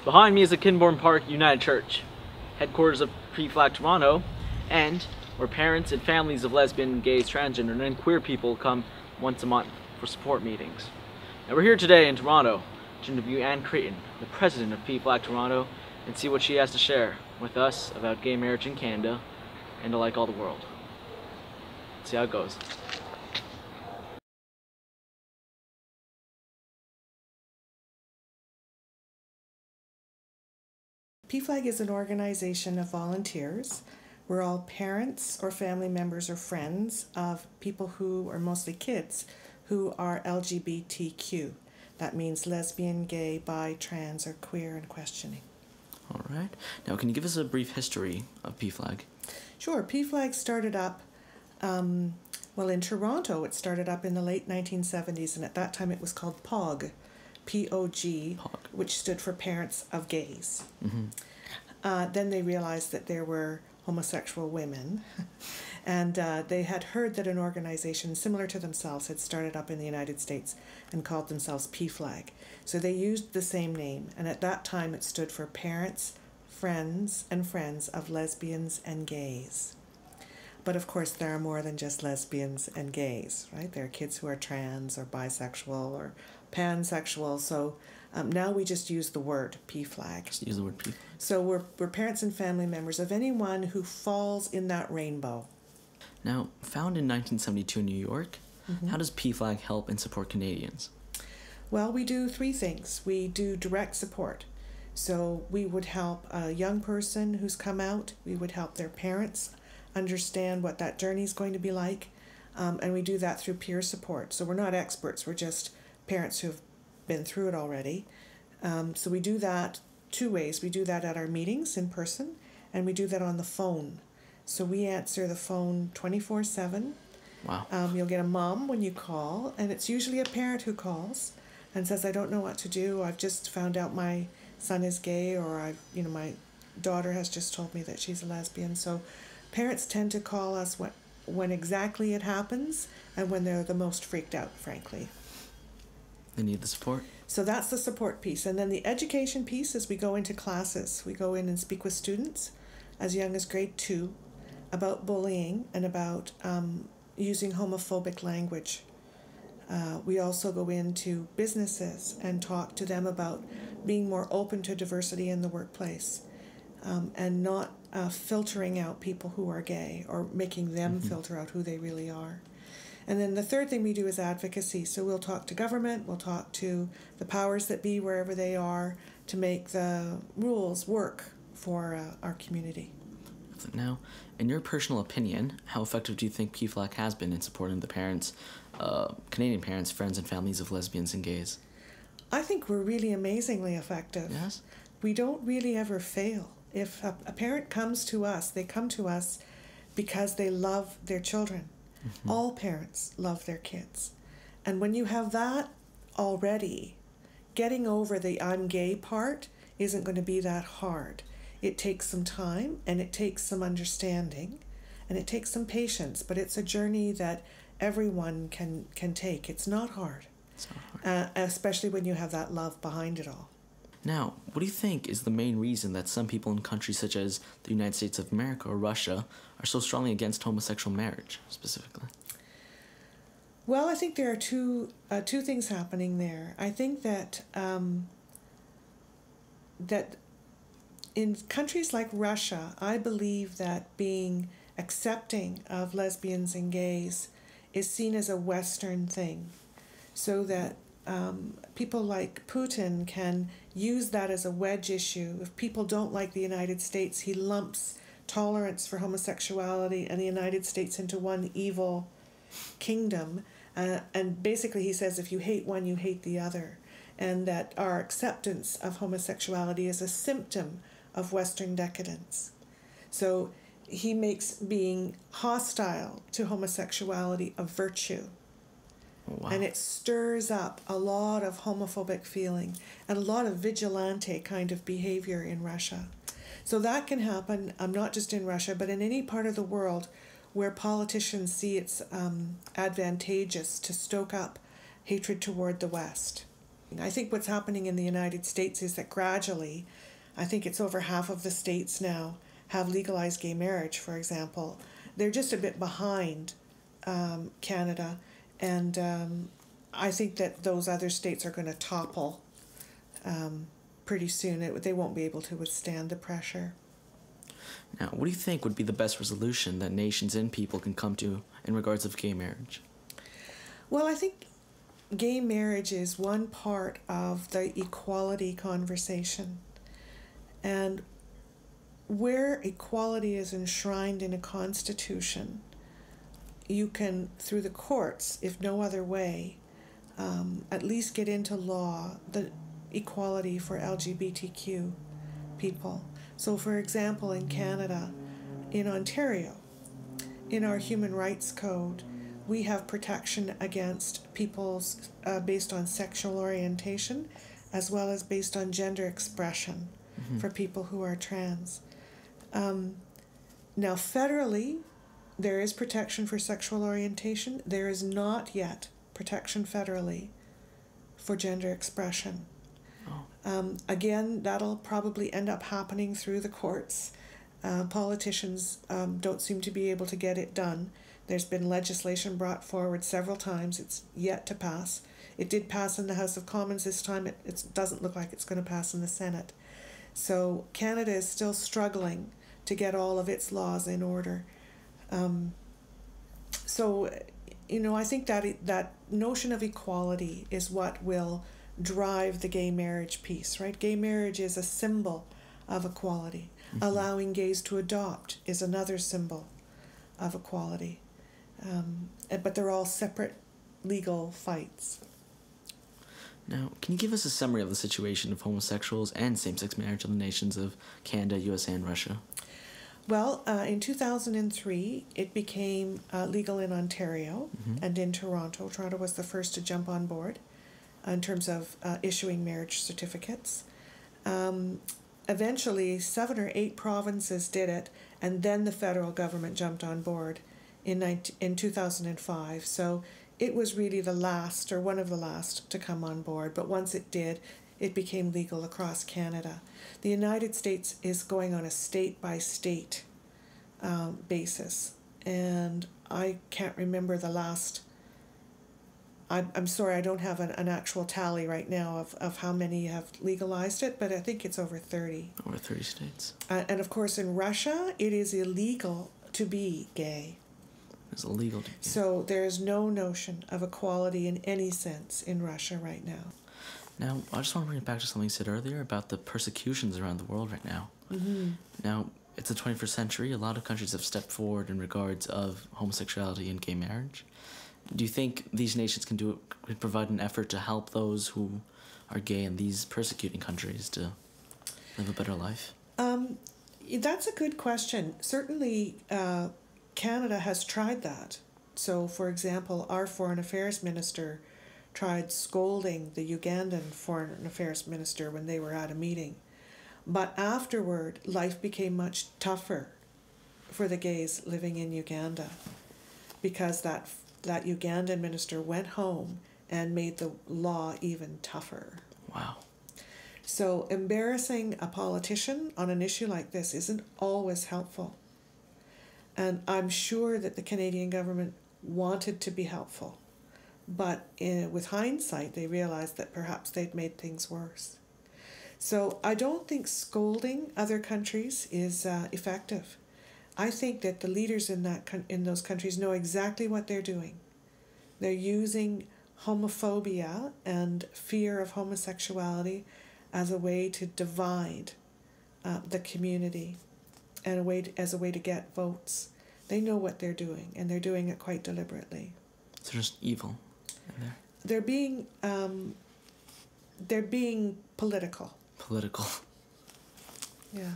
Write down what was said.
Behind me is the Kinbourne Park United Church, headquarters of PFLAG Toronto, and where parents and families of lesbian, gays, transgender, and queer people come once a month for support meetings. And we're here today in Toronto to interview Creighton, the president of PFLAG Toronto, and see what she has to share with us about gay marriage in Canada and alike all the world. Let's see how it goes. PFLAG is an organization of volunteers. We're all parents or family members or friends of people who are mostly kids who are LGBTQ. That means lesbian, gay, bi, trans, or queer and questioning. All right. Now, can you give us a brief history of PFLAG? Sure. PFLAG started up, in Toronto, it started up in the late 1970s, and at that time it was called POG, P-O-G, which stood for Parents of Gays. Mm-hmm. Then they realized that there were homosexual women, and they had heard that an organization similar to themselves had started up in the United States and called themselves PFLAG. So they used the same name, and at that time it stood for Parents, Friends, and Friends of Lesbians and Gays. But of course there are more than just lesbians and gays, right? There are kids who are trans or bisexual or pansexual, so now we just use the word PFLAG. Just use the word PFLAG. So we're parents and family members of anyone who falls in that rainbow. Now, founded in 1972 in New York, how does PFLAG help and support Canadians? Well, we do three things. We do direct support. So we would help a young person who's come out. We would help their parents understand what that journey is going to be like. And we do that through peer support. So we're not experts. We're just parents who've been through it already. So we do that two ways. We do that at our meetings in person, and we do that on the phone. So we answer the phone 24/7. Wow. You'll get a mom when you call, and it's usually a parent who calls and says, I don't know what to do. I've just found out my son is gay, or my daughter has just told me that she's a lesbian. So parents tend to call us when exactly it happens and when they're the most freaked out, frankly. They need the support. So that's the support piece. And then the education piece is we go into classes. We go in and speak with students as young as grade 2 about bullying and about using homophobic language. We also go into businesses and talk to them about being more open to diversity in the workplace and not filtering out people who are gay or making them filter out who they really are. And then the third thing we do is advocacy. So we'll talk to government, we'll talk to the powers that be wherever they are to make the rules work for our community. Now, in your personal opinion, how effective do you think PFLAG has been in supporting the parents, Canadian parents, friends, and families of lesbians and gays? I think we're really amazingly effective. Yes? We don't really ever fail. If a parent comes to us, they come to us because they love their children. All parents love their kids. And when you have that already, getting over the I'm gay part isn't going to be that hard. It takes some time, and it takes some understanding, and it takes some patience, but it's a journey that everyone can take. It's not hard. It's not hard. Especially when you have that love behind it all. Now, what do you think is the main reason that some people in countries such as the United States of America or Russia are so strongly against homosexual marriage, specifically? Well, I think there are two things happening there. I think that that in countries like Russia, I believe that being accepting of lesbians and gays is seen as a Western thing, so that people like Putin can use that as a wedge issue. If people don't like the United States, he lumps tolerance for homosexuality and the United States into one evil kingdom. And basically he says if you hate one, you hate the other. And that our acceptance of homosexuality is a symptom of Western decadence. So he makes being hostile to homosexuality a virtue. Wow. And it stirs up a lot of homophobic feeling and a lot of vigilante kind of behavior in Russia. So that can happen, not just in Russia, but in any part of the world where politicians see it's advantageous to stoke up hatred toward the West. I think what's happening in the United States is that gradually, I think it's over half of the states now have legalized gay marriage, for example. They're just a bit behind Canada, and I think that those other states are going to topple pretty soon. They won't be able to withstand the pressure. Now, what do you think would be the best resolution that nations and people can come to in regards of gay marriage? Well, I think gay marriage is one part of the equality conversation. And where equality is enshrined in a constitution, you can, through the courts, if no other way, at least get into law the equality for LGBTQ people. So, for example, in Canada, in Ontario, in our Human Rights Code, we have protection against people's based on sexual orientation, as well as based on gender expression for people who are trans. Now, federally, there is protection for sexual orientation. There is not yet protection federally for gender expression. Again, that'll probably end up happening through the courts. Politicians don't seem to be able to get it done. There's been legislation brought forward several times. It's yet to pass. It did pass in the House of Commons this time. It doesn't look like it's going to pass in the Senate. So Canada is still struggling to get all of its laws in order. I think that notion of equality is what will drive the gay marriage piece, right? Gay marriage is a symbol of equality. Allowing gays to adopt is another symbol of equality. But they're all separate legal fights. Now, can you give us a summary of the situation of homosexuals and same-sex marriage in the nations of Canada, USA, and Russia? Well, in 2003, it became legal in Ontario and in Toronto. Toronto was the first to jump on board in terms of issuing marriage certificates. Eventually, 7 or 8 provinces did it, and then the federal government jumped on board in 2005. So it was really the last, or one of the last, to come on board. But once it did, it became legal across Canada. The United States is going on a state-by-state basis, and I can't remember the last. I'm sorry, I don't have an actual tally right now of how many have legalized it, but I think it's over 30. Over 30 states. And of course, in Russia, it is illegal to be gay. It's illegal to be gay. So there's no notion of equality in any sense in Russia right now. Now, I just want to bring it back to something you said earlier about the persecutions around the world right now. Now, it's the 21st century. A lot of countries have stepped forward in regards of homosexuality and gay marriage. Do you think these nations can provide an effort to help those who are gay in these persecuting countries to live a better life? That's a good question. Certainly, Canada has tried that. So, for example, our Foreign Affairs Minister tried scolding the Ugandan Foreign Affairs Minister when they were at a meeting. But afterward, life became much tougher for the gays living in Uganda, because that Ugandan minister went home and made the law even tougher. Wow. So embarrassing a politician on an issue like this isn't always helpful. And I'm sure that the Canadian government wanted to be helpful. But with hindsight, they realized that perhaps they'd made things worse. So I don't think scolding other countries is effective. I think that the leaders in those countries know exactly what they're doing. They're using homophobia and fear of homosexuality as a way to divide the community and as a way to get votes. They know what they're doing, and they're doing it quite deliberately. So just evil in there. They're being political. Political. Yeah.